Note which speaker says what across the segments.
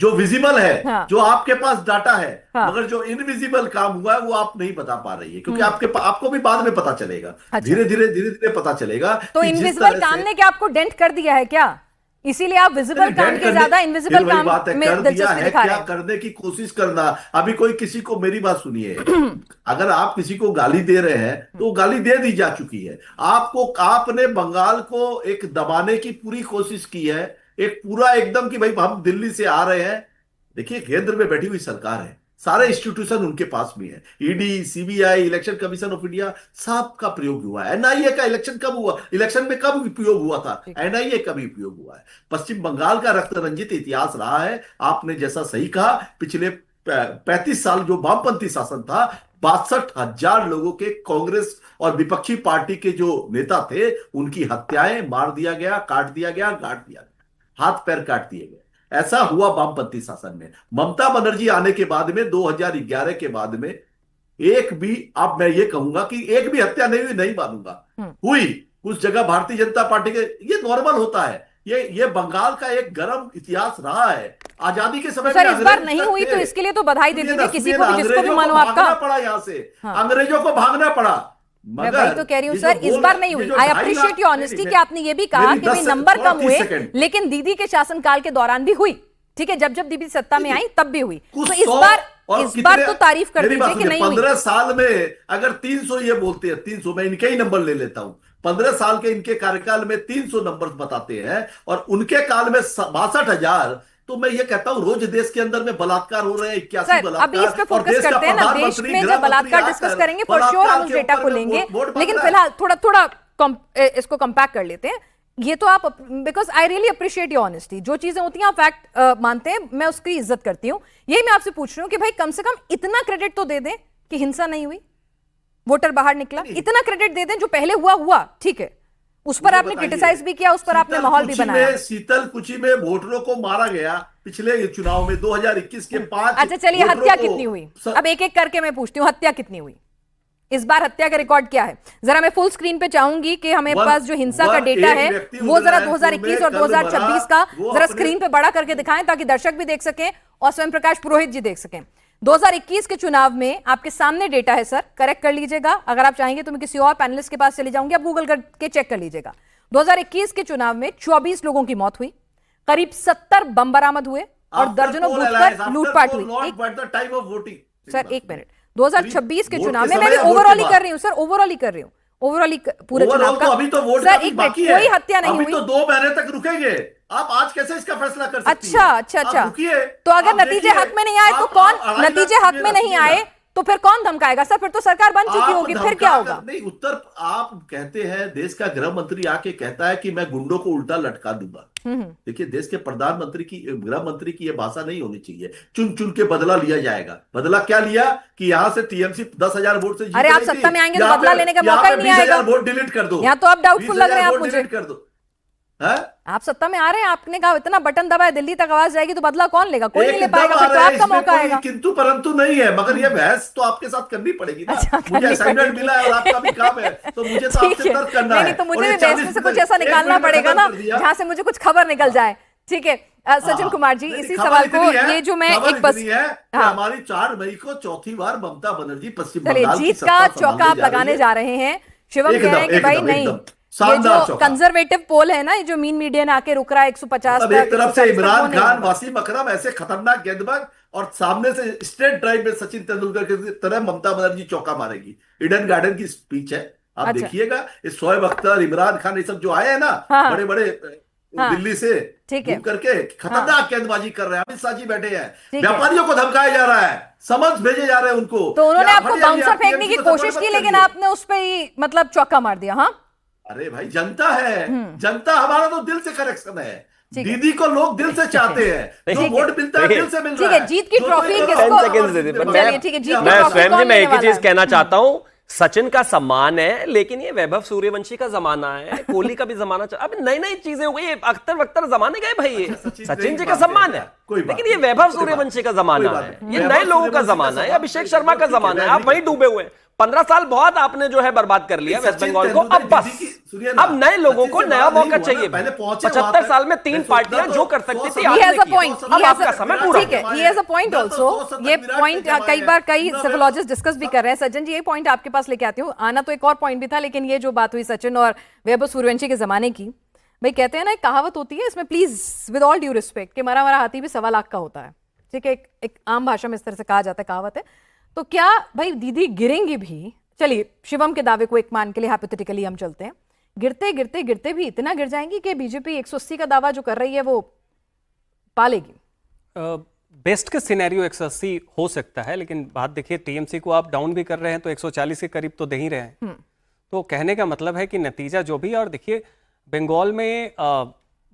Speaker 1: जो विजिबल है,
Speaker 2: हाँ।
Speaker 1: जो आपके पास डाटा है,
Speaker 2: हाँ।
Speaker 1: मगर जो इनविजिबल काम हुआ है वो आप नहीं बता पा रही है, क्योंकि आपको भी बाद में पता चलेगा।
Speaker 2: अच्छा।
Speaker 1: धीरे धीरे पता चलेगा
Speaker 2: तो
Speaker 1: कि जिस
Speaker 2: इनविजिबल
Speaker 1: तरह
Speaker 2: काम
Speaker 1: से।
Speaker 2: ने क्या आपको डेंट कर दिया है क्या? इसीलिए आप विजिबल काम
Speaker 1: डेट
Speaker 2: के
Speaker 1: करने,
Speaker 2: ज्यादा
Speaker 1: फिर
Speaker 2: इनविजिबल
Speaker 1: वही
Speaker 2: काम
Speaker 1: बात है,
Speaker 2: में
Speaker 1: कर दिया
Speaker 2: दिलचस्पी
Speaker 1: है
Speaker 2: दिखा रहे
Speaker 1: क्या,
Speaker 2: हैं।
Speaker 1: करने की कोशिश करना। अभी कोई किसी को, मेरी बात सुनिए, अगर आप किसी को गाली दे रहे हैं तो गाली दे दी जा चुकी है आपको। आपने बंगाल को एक दबाने की पूरी कोशिश की है, एक पूरा एकदम कि भाई हम दिल्ली से आ रहे हैं। देखिए, केंद्र में बैठी हुई सरकार है, सारे इंस्टीट्यूशन उनके पास भी है, ED, CBI, election commission of India, सब का प्रयोग हुआ है। एनआईए का इलेक्शन कब हुआ, इलेक्शन में कब उपयोग हुआ था?
Speaker 2: ठीक।
Speaker 1: एनआईए का भी उपयोग हुआ है। पश्चिम बंगाल का रक्त रंजित इतिहास रहा है। आपने जैसा सही कहा, पिछले 35 साल जो वामपंथी शासन था, 62,000 लोगों के, कांग्रेस और विपक्षी पार्टी के जो नेता थे, उनकी हत्याएं, मार दिया गया, काट दिया गया, गाड़ दिया गया, हाथ पैर काट दिए गए। ऐसा हुआ वामपंथी शासन में। ममता बनर्जी आने के बाद में, 2011 के बाद में, एक भी, अब मैं ये कहूंगा कि एक भी हत्या नहीं हुई, नहीं मानूंगा, हुई उस जगह भारतीय जनता पार्टी के। ये नॉर्मल होता है। ये बंगाल का एक गर्म इतिहास रहा है। आजादी के समय
Speaker 2: सर
Speaker 1: में
Speaker 2: इस बार
Speaker 1: अंग्रेज
Speaker 2: नहीं
Speaker 1: तक
Speaker 2: हुई
Speaker 1: थे।
Speaker 2: तो इसके लिए तो बधाई दे
Speaker 1: सुनिए
Speaker 2: दीजिए
Speaker 1: ना,
Speaker 2: किसी
Speaker 1: सुनिए
Speaker 2: को
Speaker 1: ना,
Speaker 2: भी, जिसको भी
Speaker 1: अंग्रेजों
Speaker 2: मानो
Speaker 1: को
Speaker 2: आपका।
Speaker 1: भागना पड़ा यहां से।
Speaker 2: हाँ।
Speaker 1: अंग्रेजों को भागना पड़ा।
Speaker 2: मैं
Speaker 1: मगर
Speaker 2: वही तो कह रही हूँ
Speaker 1: ये
Speaker 2: सर,
Speaker 1: जो
Speaker 2: इस
Speaker 1: बोल
Speaker 2: बार
Speaker 1: रहे-
Speaker 2: नहीं
Speaker 1: ये
Speaker 2: हुई।
Speaker 1: जो
Speaker 2: आई
Speaker 1: 2.5
Speaker 2: अप्रिशिएट
Speaker 1: लाख,
Speaker 2: योर ऑनेस्टी कि आपने ये भी कहा
Speaker 1: मेरी
Speaker 2: कि भाई
Speaker 1: 10
Speaker 2: नंबर कम
Speaker 1: 30
Speaker 2: हुए,
Speaker 1: सेकंड।
Speaker 2: लेकिन दीदी के शासनकाल के दौरान भी हुई। ठीक है, जब जब दीदी सत्ता में आई तब भी हुई।
Speaker 1: कुछ
Speaker 2: तो
Speaker 1: 100 और
Speaker 2: इस बार
Speaker 1: कितने,
Speaker 2: तो तारीफ कर
Speaker 1: मेरी बात
Speaker 2: दीजिए कि
Speaker 1: सुनिए,
Speaker 2: नहीं हुई।
Speaker 1: 15 साल में अगर 300 ये बोलते हैं, 300, मैं इनके ही नंबर ले लेता हूं। 15 साल के इनके कार्यकाल में 300 नंबर बताते हैं, और उनके काल में 62,000। तो मैं ये कहता हूं, रोज देश के अंदर में बलात्कार हो रहे हैं, 81
Speaker 2: सर अभी इस पे
Speaker 1: बलात्कार, और
Speaker 2: फोकस
Speaker 1: देश का
Speaker 2: करते हैं ना, देश
Speaker 1: प्रधानमंत्री,
Speaker 2: में जब
Speaker 1: गृह मंत्री
Speaker 2: बलात्कार डिस्कस
Speaker 1: आकर
Speaker 2: करेंगे फॉर श्योर हम
Speaker 1: बलात्कार
Speaker 2: उस
Speaker 1: के
Speaker 2: डेटा
Speaker 1: ऊपर
Speaker 2: को
Speaker 1: में
Speaker 2: लेंगे।
Speaker 1: वोट मांग
Speaker 2: लेकिन
Speaker 1: रहा है।
Speaker 2: फिलहाल थोड़ा थोड़ा इसको कंपैक्ट कर लेते हैं। ये तो आप, because I really appreciate your honesty, जो चीजें होती हैं आप फैक्ट मानते हैं, मैं उसकी इज्जत करती हूं। यही मैं आपसे पूछ रही हूं कि भाई कम से कम इतना क्रेडिट तो दे दें कि हिंसा नहीं हुई, वोटर बाहर निकला। इतना क्रेडिट दे दें, जो पहले हुआ हुआ ठीक है, उस पर आपने क्रिटिसाइज भी किया, उस पर आपने माहौल भी बनाया।
Speaker 1: शीतलकुची में वोटरों को मारा गया पिछले चुनाव में, 2021 के 5।
Speaker 2: अच्छा चलिए, हत्या कितनी हुई अब एक एक करके मैं पूछती हूँ, हत्या कितनी हुई इस बार? हत्या का रिकॉर्ड क्या है? जरा मैं फुल स्क्रीन पे चाहूंगी कि हमें पास जो हिंसा का डेटा है वो जरा 2021 और 2026 का जरा स्क्रीन पे बड़ा करके दिखाएं, ताकि दर्शक भी देख सकें और स्वयं प्रकाश पुरोहित जी देख सकें। 2021 के चुनाव में आपके सामने डेटा है सर, करेक्ट कर लीजिएगा। अगर आप चाहेंगे तो मैं किसी और पैनलिस्ट के पास चली जाऊंगी, आप गूगल करके चेक कर लीजिएगा। 2021 के चुनाव में 24 लोगों की मौत हुई, करीब 70 बम बरामद हुए और दर्जनों बूथ पर लूटपाट हुई। सर एक मिनट, 2026 के चुनाव में मैं भी ओवरऑल ही कर रही हूं सर, ओवरऑल ही कर रही हूं, ओवरऑल ही पूरे चुनाव का।
Speaker 1: अभी तो वोट
Speaker 2: सर एक मिनट, कोई हत्या नहीं हुई।
Speaker 1: अभी तो 2 महीने तक रुकेंगे। आप आज कैसे इसका फैसला कर सकती
Speaker 2: अच्छा
Speaker 1: हैं?
Speaker 2: अच्छा
Speaker 1: आप
Speaker 2: अच्छा,
Speaker 1: रुकिए,
Speaker 2: तो अगर
Speaker 1: आप
Speaker 2: नतीजे
Speaker 1: देखिए,
Speaker 2: हक में नहीं आए तो
Speaker 1: आप
Speaker 2: कौन,
Speaker 1: 2.5
Speaker 2: नतीजे
Speaker 1: लाख
Speaker 2: हक में नहीं
Speaker 1: सुनिएगा।
Speaker 2: आए तो फिर कौन धमकाएगा सर? फिर तो सरकार बन चुकी
Speaker 1: आप
Speaker 2: होगी, फिर क्या होगा?
Speaker 1: नहीं, उत्तर आप कहते हैं, देश का गृह मंत्री आके कहता है कि मैं गुंडों को उल्टा लटका दूंगा। देखिए, देश के प्रधानमंत्री की, गृह मंत्री की यह भाषा नहीं होनी चाहिए। चुन चुन के बदला लिया जाएगा। बदला क्या लिया कि यहां से टीएमसी 10,000 वोट से जीत
Speaker 2: अरे आप
Speaker 1: रही थी,
Speaker 2: सत्ता में आएंगे तो
Speaker 1: यहाँ
Speaker 2: बदला
Speaker 1: पे-
Speaker 2: लेने का
Speaker 1: यहाँ
Speaker 2: मौका ही
Speaker 1: पे
Speaker 2: नहीं आएगा।
Speaker 1: 20,000 वोट डिलीट कर दो।
Speaker 2: यहाँ तो आप डाउटफुल लग रहे हैं आप
Speaker 1: 20,000 वोट
Speaker 2: मुझे।
Speaker 1: डिलीट कर दो। है?
Speaker 2: आप सत्ता में आ रहे हैं, आपने कहा इतना बटन दबाया दिल्ली तक आवाज जाएगी, तो बदला कौन लेगा? कोई नहीं ले
Speaker 1: एकदम
Speaker 2: पाएगा,
Speaker 1: आ
Speaker 2: फिर तो
Speaker 1: रहा है,
Speaker 2: आपका
Speaker 1: इसमें
Speaker 2: मौका
Speaker 1: कोई
Speaker 2: आएगा।
Speaker 1: किंतु परंतु नहीं है, मगर ये बहस तो आपके साथ करनी पड़ेगी ना।
Speaker 2: अच्छा,
Speaker 1: मुझे
Speaker 2: करनी
Speaker 1: असाइनमेंट
Speaker 2: पड़ेगी।
Speaker 1: मिला है और आपका भी काम है, तो मुझे तो
Speaker 2: ठीक
Speaker 1: आपसे
Speaker 2: है,
Speaker 1: तर्क करना
Speaker 2: नहीं
Speaker 1: है।
Speaker 2: नहीं, तो मुझे
Speaker 1: और ये
Speaker 2: भी बहस में
Speaker 1: 40
Speaker 2: से कुछ
Speaker 1: मिनट,
Speaker 2: ऐसा
Speaker 1: 1
Speaker 2: निकालना
Speaker 1: मिनट में
Speaker 2: पड़ेगा
Speaker 1: खत्म
Speaker 2: ना
Speaker 1: कर दिया।
Speaker 2: जहां से मुझे कुछ खबर निकल जाए। ठीक है सचिन कुमार जी,
Speaker 1: नहीं,
Speaker 2: इसी
Speaker 1: खबर
Speaker 2: सवाल को,
Speaker 1: इतनी है,
Speaker 2: ये जो मैं
Speaker 1: खबर
Speaker 2: एक बस,
Speaker 1: इतनी है कि
Speaker 2: हाँ।
Speaker 1: हमारी 4 मई को चौथी बार ममता बनर्जी पश्चिम
Speaker 2: चलिए,
Speaker 1: बंगाल की
Speaker 2: जीत
Speaker 1: सत्ता
Speaker 2: का
Speaker 1: संभालने
Speaker 2: चौका आप
Speaker 1: जा रही
Speaker 2: लगाने
Speaker 1: है।
Speaker 2: जा रहे हैं। शिवम कह रहे हैं कि
Speaker 1: एकदम,
Speaker 2: भाई
Speaker 1: एकदम,
Speaker 2: नहीं,
Speaker 1: एकदम।
Speaker 2: ये
Speaker 1: शानदार
Speaker 2: जो
Speaker 1: चौका।
Speaker 2: कंजर्वेटिव पोल है ना, ये जो मीन मीडिया ने आके रुक रहा है 150
Speaker 1: अब एक
Speaker 2: तक,
Speaker 1: तरफ से
Speaker 2: 140 तक, वो
Speaker 1: इमरान
Speaker 2: नहीं
Speaker 1: खान,
Speaker 2: होगा।
Speaker 1: वसीम अकरम ऐसे खतरनाक गेंदबाज, और सामने से स्ट्रेट ड्राइव में सचिन तेंदुलकर की तरह ममता बनर्जी चौका मारेगी। ईडन गार्डन की स्पीच है, आप
Speaker 2: अच्छा।
Speaker 1: देखिएगा। इस शोएब अख्तर, इमरान खान, ये सब जो आए हैं ना,
Speaker 2: हाँ।
Speaker 1: बड़े बड़े
Speaker 2: हाँ।
Speaker 1: दिल्ली से
Speaker 2: ठीक है।
Speaker 1: घूम करके खतरनाक गेंदबाजी कर रहे हैं। अमित शाह जी बैठे हैं,
Speaker 2: ठीक है।
Speaker 1: व्यापारियों को धमकाया जा रहा है, समझ भेजे जा रहे हैं उनको।
Speaker 2: तो उन्होंने
Speaker 1: कि आप
Speaker 2: आपको
Speaker 1: हट जाइए,
Speaker 2: बाउंसर
Speaker 1: आप
Speaker 2: फेंकने की
Speaker 1: TMC को
Speaker 2: कोशिश
Speaker 1: सपोर्ट
Speaker 2: की,
Speaker 1: मत
Speaker 2: लेकिन
Speaker 1: करिए।
Speaker 2: आपने उस पे ही मतलब चौका मार दिया। हाँ
Speaker 1: अरे भाई, जनता है, जनता हमारा तो दिल से कनेक्शन है।
Speaker 2: ठीक है।
Speaker 1: दीदी को लोग दिल से चाहते हैं, जो वोट मिलता है दिल से मिल रहा
Speaker 2: ठीक
Speaker 1: है।
Speaker 2: है, जीत की
Speaker 1: जो
Speaker 2: ट्रॉफी
Speaker 1: तो
Speaker 2: किसको-
Speaker 3: 10 सेकंड दे दे, पर
Speaker 2: चलिए, ठीक है, जीत की
Speaker 3: मैं
Speaker 2: ट्रॉफी
Speaker 3: स्वयं
Speaker 2: कौन
Speaker 3: जी मैं
Speaker 2: लेने
Speaker 3: एक ही
Speaker 2: वाला
Speaker 3: चीज
Speaker 2: है?
Speaker 3: कहना चाहता हूं। सचिन का सम्मान है, लेकिन ये वैभव सूर्यवंशी का जमाना है, कोहली का भी जमाना अब नई नई चीजें हो गई। ये अख्तर वख्तर जमाने गए भाई, ये सचिन जी का सम्मान है, लेकिन ये वैभव सूर्यवंशी का जमाना है, ये नए लोगों का जमाना है, अभिषेक शर्मा का जमाना है। आप वहीं डूबे हुए हैं, 15 साल बहुत आपने जो है बर्बाद कर लिया वेस्ट बंगाल को। अब बस अब नए लोगों को नया मौका चाहिए। 75 साल में 3 पार्टियां जो कर सकती थी अब आपका समय पूरा।
Speaker 2: ठीक है, he has a point also। ये पॉइंट कई बार कई साइकोलॉजिस्ट डिस्कस भी कर रहे हैं। सज्जन जी, ये पॉइंट आपके पास लेके आती हूँ। आना तो एक और पॉइंट भी था, लेकिन ये जो बात हुई सचिन और वैभव सूर्यवंशी के जमाने की, भाई कहते हैं ना, एक कहावत होती है इसमें, please with all due respect, कि मरा मरा हाथी भी 1.25 लाख का होता है। ठीक है, एक आम भाषा में इस तरह से कहा जाता है, कहावत है। तो क्या भाई दीदी गिरेंगी भी? चलिए शिवम के दावे को एक मान के लिए हाइपोथेटिकली हम चलते हैं, गिरते गिरते गिरते भी इतना गिर जाएंगी कि बीजेपी 180 का दावा जो कर रही है वो पालेगी?
Speaker 4: बेस्ट के सिनेरियो 180 हो सकता है, लेकिन बात देखिए, टीएमसी को आप डाउन भी कर रहे हैं तो 140 के करीब तो दे ही रहे हैं। तो कहने का मतलब है कि नतीजा जो भी, और देखिए बंगाल में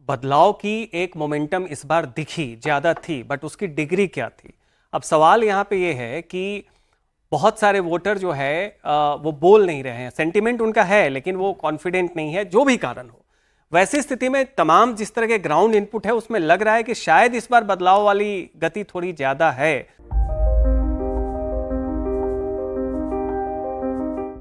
Speaker 4: बदलाव की एक मोमेंटम इस बार दिखी, ज़्यादा थी, बट उसकी डिग्री क्या थी? अब सवाल यहाँ पे ये है कि बहुत सारे वोटर जो है वो बोल नहीं रहे हैं, सेंटिमेंट उनका है लेकिन वो कॉन्फिडेंट नहीं है, जो भी कारण हो। वैसी स्थिति में तमाम जिस तरह के ग्राउंड इनपुट है उसमें लग रहा है कि शायद इस बार बदलाव वाली गति थोड़ी ज़्यादा है।